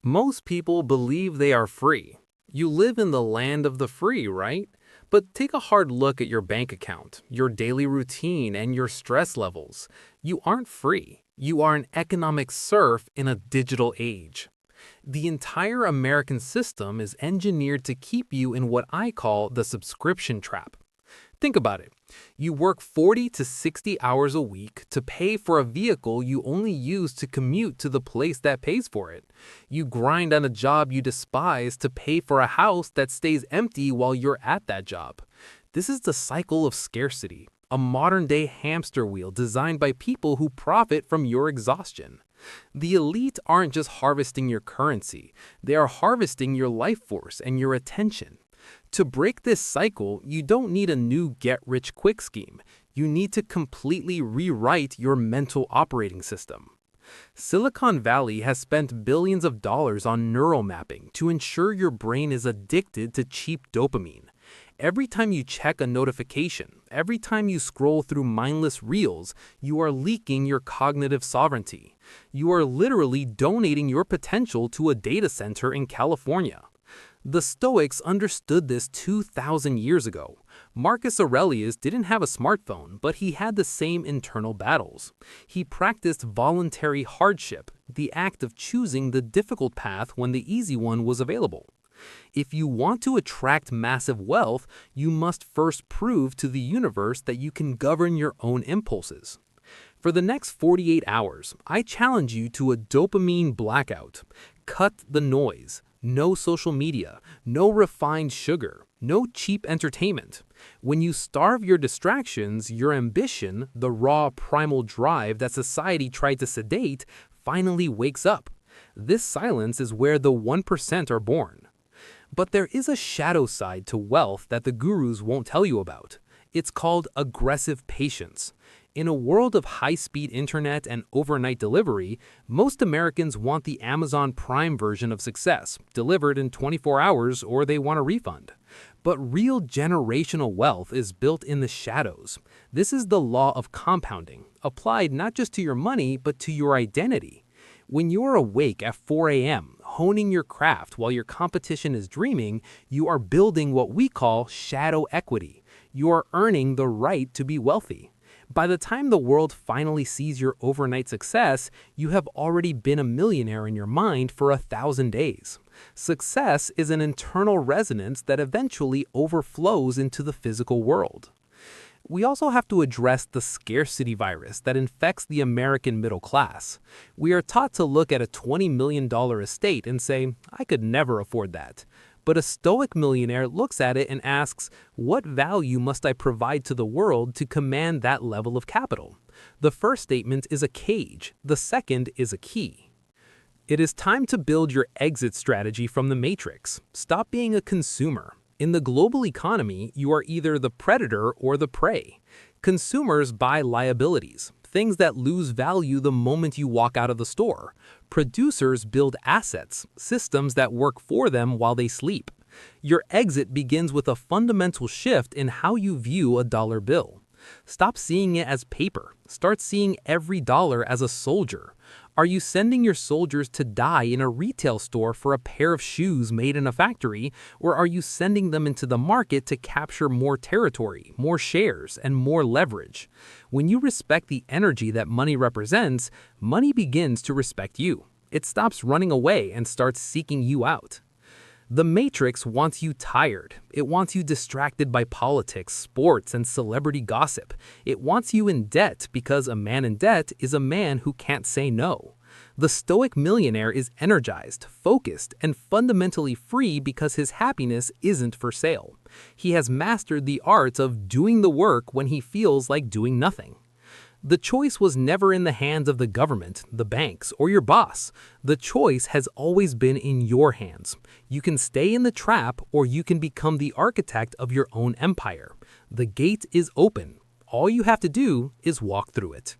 Most people believe they are free. You live in the land of the free, right? But take a hard look at your bank account, your daily routine, and your stress levels. You aren't free. You are an economic serf in a digital age. The entire American system is engineered to keep you in what I call the subscription trap. Think about it. You work 40 to 60 hours a week to pay for a vehicle you only use to commute to the place that pays for it. You grind on a job you despise to pay for a house that stays empty while you're at that job. This is the cycle of scarcity, a modern-day hamster wheel designed by people who profit from your exhaustion. The elite aren't just harvesting your currency, they are harvesting your life force and your attention. To break this cycle, you don't need a new get-rich-quick scheme. You need to completely rewrite your mental operating system. Silicon Valley has spent billions of dollars on neural mapping to ensure your brain is addicted to cheap dopamine. Every time you check a notification, every time you scroll through mindless reels, you are leaking your cognitive sovereignty. You are literally donating your potential to a data center in California. The Stoics understood this 2,000 years ago. Marcus Aurelius didn't have a smartphone, but he had the same internal battles. He practiced voluntary hardship, the act of choosing the difficult path when the easy one was available. If you want to attract massive wealth, you must first prove to the universe that you can govern your own impulses. For the next 48 hours, I challenge you to a dopamine blackout. Cut the noise. No social media, no refined sugar, no cheap entertainment. When you starve your distractions, your ambition, the raw primal drive that society tried to sedate, finally wakes up. This silence is where the 1% are born. But there is a shadow side to wealth that the gurus won't tell you about. It's called aggressive patience. In a world of high-speed internet and overnight delivery, most Americans want the Amazon Prime version of success, delivered in 24 hours, or they want a refund. But real generational wealth is built in the shadows. This is the law of compounding, applied not just to your money, but to your identity. When you're awake at 4 a.m., honing your craft while your competition is dreaming, you are building what we call shadow equity. You are earning the right to be wealthy. By the time the world finally sees your overnight success, you have already been a millionaire in your mind for 1,000 days. Success is an internal resonance that eventually overflows into the physical world. We also have to address the scarcity virus that infects the American middle class. We are taught to look at a $20 million estate and say, I could never afford that. But a stoic millionaire looks at it and asks, what value must I provide to the world to command that level of capital? The first statement is a cage. The second is a key. It is time to build your exit strategy from the matrix. Stop being a consumer. In the global economy, you are either the predator or the prey. Consumers buy liabilities, things that lose value the moment you walk out of the store. Producers build assets, systems that work for them while they sleep. Your exit begins with a fundamental shift in how you view a dollar bill. Stop seeing it as paper. Start seeing every dollar as a soldier. Are you sending your soldiers to die in a retail store for a pair of shoes made in a factory, or are you sending them into the market to capture more territory, more shares, and more leverage? When you respect the energy that money represents, money begins to respect you. It stops running away and starts seeking you out. The Matrix wants you tired. It wants you distracted by politics, sports, and celebrity gossip. It wants you in debt because a man in debt is a man who can't say no. The stoic millionaire is energized, focused, and fundamentally free because his happiness isn't for sale. He has mastered the art of doing the work when he feels like doing nothing. The choice was never in the hands of the government, the banks, or your boss. The choice has always been in your hands. You can stay in the trap, or you can become the architect of your own empire. The gate is open. All you have to do is walk through it.